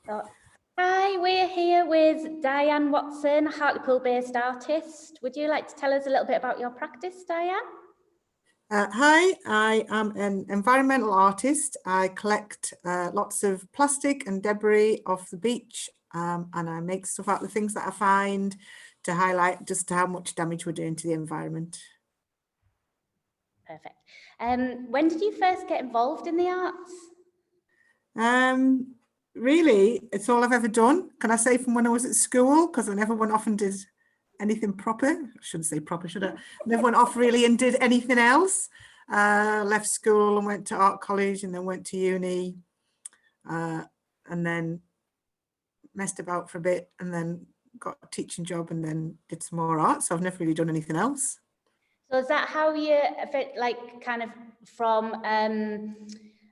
So, hi, we're here with Diane Watson, Hartlepool-based artist. Would you like to tell us a little bit about your practice, Diane? Hi, I am an environmental artist. I collect lots of plastic and debris off the beach, and I make stuff out of the things that I find to highlight just how much damage we're doing to the environment. Perfect. When did you first get involved in the arts? Really, it's all I've ever done. Can I say from when I was at school? Because I never went off and did anything proper. I shouldn't say proper, should I? Never went off really and did anything else. Left school and went to art college and then went to uni and then messed about for a bit and then got a teaching job and then did some more art. So I've never really done anything else. So is that how you, like kind of from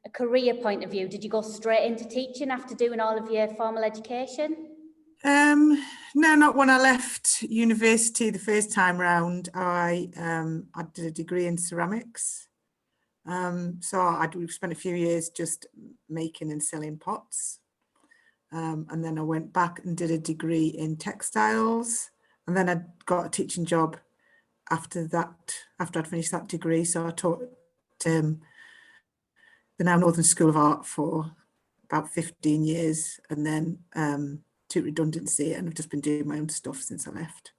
a career point of view, did you go straight into teaching after doing all of your formal education? No, not when I left university the first time round. I did a degree in ceramics. So we've spent a few years just making and selling pots. And then I went back and did a degree in textiles. And then I got a teaching job after I'd finished that degree. So I taught the now Northern School of Art for about 15 years and then took redundancy and I've just been doing my own stuff since I left.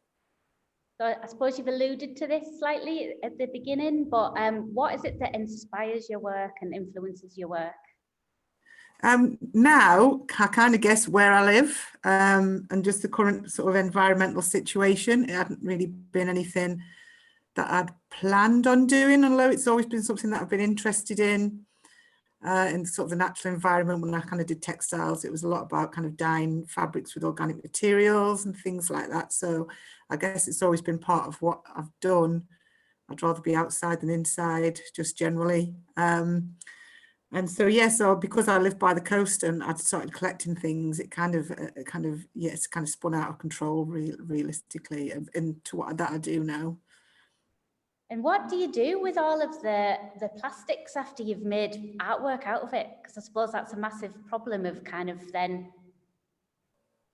So I suppose you've alluded to this slightly at the beginning, but what is it that inspires your work and influences your work? Now I kind of guess where I live and just the current sort of environmental situation. It hadn't really been anything that I'd planned on doing, although it's always been something that I've been interested in sort of the natural environment. When I kind of did textiles, it was a lot about kind of dyeing fabrics with organic materials and things like that. So I guess it's always been part of what I've done. I'd rather be outside than inside, just generally. And so, yeah, so because I live by the coast and I'd started collecting things, it it's kind of spun out of control realistically into what that I do now. And what do you do with all of the plastics after you've made artwork out of it? Because I suppose that's a massive problem of kind of then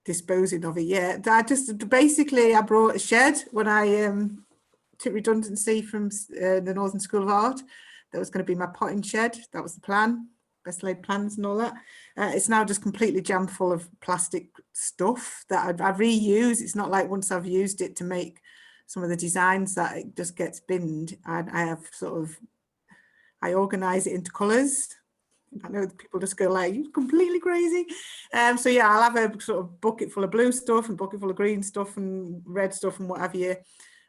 disposing of it. Yeah, I brought a shed when I took redundancy from the Northern School of Art. That was going to be my potting shed. That was the plan, best laid plans and all that. It's now just completely jammed full of plastic stuff that I reuse. It's not like once I've used it to make some of the designs that it just gets binned. I organize it into colors. I know people just go like, you're completely crazy. So yeah, I'll have a sort of bucket full of blue stuff and bucket full of green stuff and red stuff and what have you.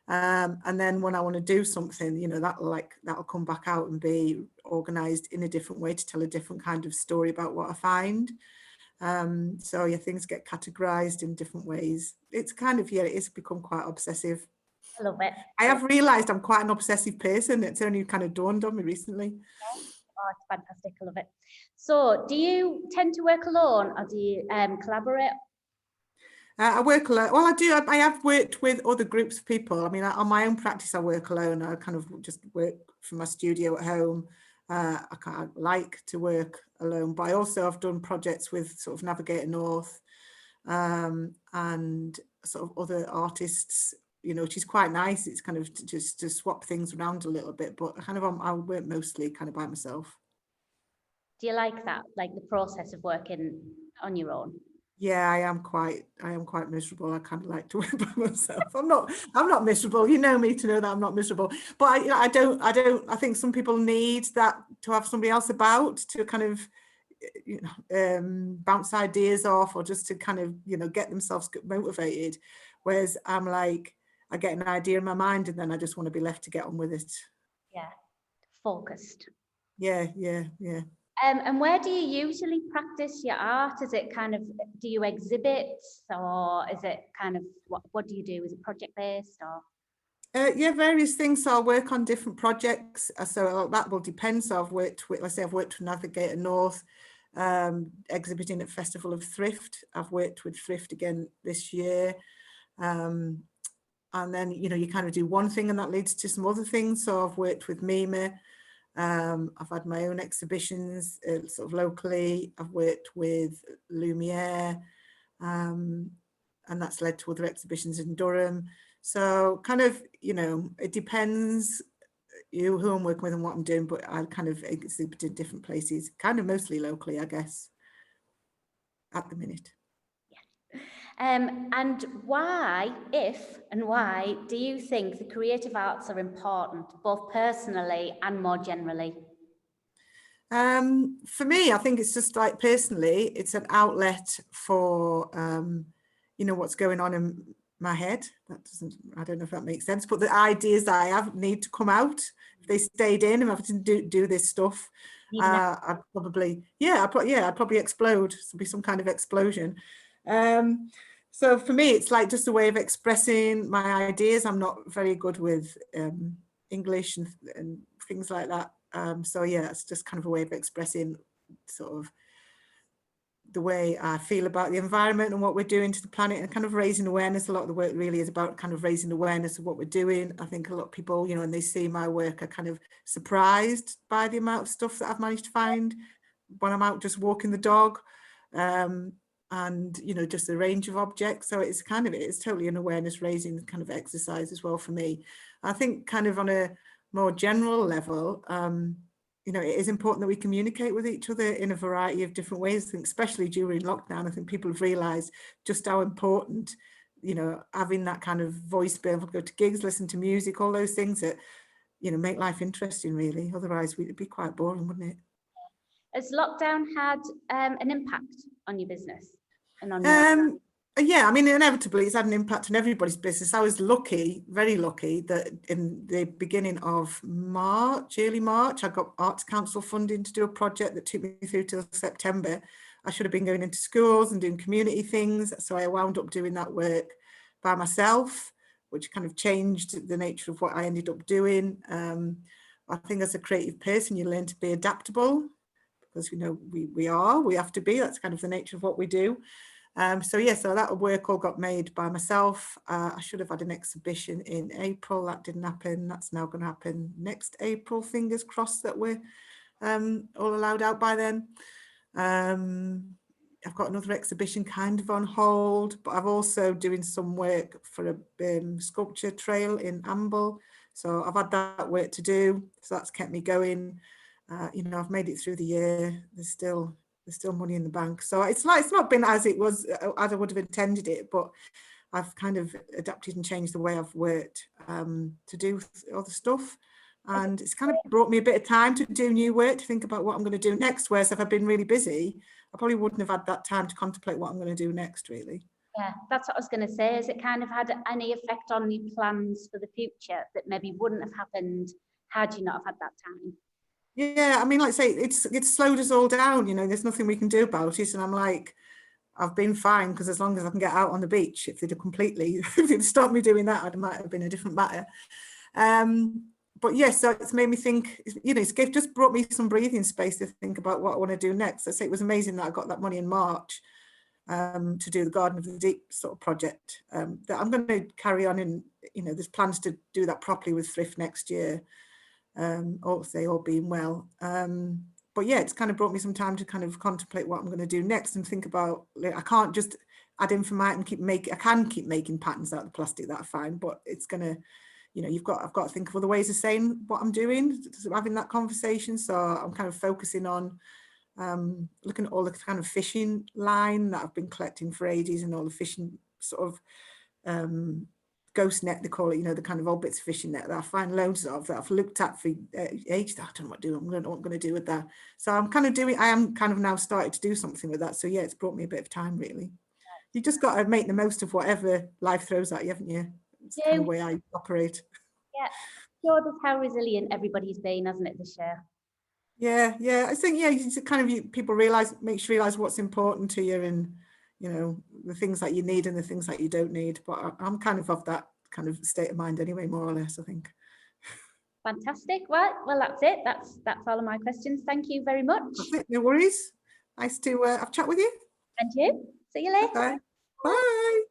And then when I want to do something, you know, that'll come back out and be organized in a different way to tell a different kind of story about what I find. So yeah, things get categorized in different ways. It's kind of, yeah, it's become quite obsessive. I love it. I have realized I'm quite an obsessive person. It's only kind of dawned on me recently. Oh, it's fantastic. I love it. So do you tend to work alone or do you collaborate? I work alone. Well, I do. I have worked with other groups of people. I mean, on my own practice, I work alone. I kind of just work from my studio at home. I like to work alone, but I also have done projects with sort of Navigator North and sort of other artists, you know, which is quite nice. It's kind of just to swap things around a little bit, but kind of I work mostly kind of by myself. Do you like that, like the process of working on your own? Yeah, I am quite miserable. I kind of like to work by myself. I'm not miserable. You know me to know that I'm not miserable. But I think some people need that, to have somebody else about to kind of, you know, bounce ideas off or just to kind of, you know, get themselves motivated. Whereas I'm like, I get an idea in my mind and then I just want to be left to get on with it. Yeah, focused. Yeah. And where do you usually practice your art? Is it kind of, do you exhibit or is it kind of, what do you do? Is it project based or? Yeah, various things. So I'll work on different projects. So that will depend. So I've worked with Navigator North, exhibiting at Festival of Thrift. I've worked with Thrift again this year. And then, you know, you kind of do one thing and that leads to some other things. So I've worked with Mima I've had my own exhibitions sort of locally. I've worked with Lumiere, and that's led to other exhibitions in Durham. So kind of, it depends who I'm working with and what I'm doing, but I kind of exhibit in different places, kind of mostly locally, I guess, at the minute. And why do you think the creative arts are important, both personally and more generally? For me, I think it's just like personally, it's an outlet for, what's going on in my head. I don't know if that makes sense, but the ideas that I have need to come out. If they stayed in, if I didn't do this stuff, I'd probably explode. There'd be some kind of explosion. So for me, it's like just a way of expressing my ideas. I'm not very good with English and things like that. So yeah, it's just kind of a way of expressing sort of the way I feel about the environment and what we're doing to the planet, and kind of raising awareness. A lot of the work really is about kind of raising awareness of what we're doing. I think a lot of people, when they see my work, are kind of surprised by the amount of stuff that I've managed to find when I'm out just walking the dog, and just a range of objects. So it's totally an awareness raising kind of exercise as well for me. I think kind of on a more general level, it is important that we communicate with each other in a variety of different ways. I think especially during lockdown, I think people have realised just how important, having that kind of voice, being able to go to gigs, listen to music, all those things that, make life interesting really. Otherwise it'd be quite boring, wouldn't it? Has lockdown had an impact on your business? And on yeah, I mean, inevitably it's had an impact on everybody's business. I was lucky, very lucky, that in the beginning of early March, I got Arts Council funding to do a project that took me through till September. I should have been going into schools and doing community things. So I wound up doing that work by myself, which kind of changed the nature of what I ended up doing. I think as a creative person, you learn to be adaptable, because we have to be. That's kind of the nature of what we do. So that work all got made by myself. I should have had an exhibition in April. That didn't happen. That's now going to happen next April. Fingers crossed that we're all allowed out by then. I've got another exhibition kind of on hold, but I'm also doing some work for a sculpture trail in Amble. So I've had that work to do. So that's kept me going. I've made it through the year. There's still money in the bank. So it's not been as it was, as I would have intended it, but I've kind of adapted and changed the way I've worked to do other stuff. And it's kind of brought me a bit of time to do new work, to think about what I'm going to do next. Whereas if I've been really busy, I probably wouldn't have had that time to contemplate what I'm going to do next, really. Yeah, that's what I was going to say. Has it kind of had any effect on your plans for the future that maybe wouldn't have happened had you not have had that time? Yeah, I mean, like I say, it's slowed us all down, there's nothing we can do about it. And I'm like, I've been fine, because as long as I can get out on the beach, if they'd stopped me doing that, it might have been a different matter. But yes, so it's made me think, it's just brought me some breathing space to think about what I want to do next. I say it was amazing that I got that money in March to do the Garden of the Deep sort of project that I'm going to carry on in, there's plans to do that properly with Thrift next year. All being well. But yeah, it's kind of brought me some time to kind of contemplate what I'm going to do next and think about, I can't just add information and I can keep making patterns out of the plastic, that I find, but it's going to, I've got to think of other ways of saying what I'm doing, having that conversation. So I'm kind of focusing on looking at all the kind of fishing line that I've been collecting for ages, and all the fishing sort of ghost net, they call it, the kind of old bits of fishing net that I find loads of, that I've looked at for ages. I don't know what to do. What I'm going to do with that. So I am kind of now started to do something with that. So yeah, it's brought me a bit of time, really. You just got to make the most of whatever life throws at you, haven't you? It's kind of the way I operate. Yeah, sure, that's how resilient everybody's been, hasn't it, this year? Yeah. I think, people makes you realize what's important to you, and the things that you need and the things that you don't need. But I'm kind of that kind of state of mind anyway, more or less, I think. Fantastic. Well, that's it. That's all of my questions. Thank you very much. No worries. Nice to have a chat with you. And you. See you later. Bye. Bye.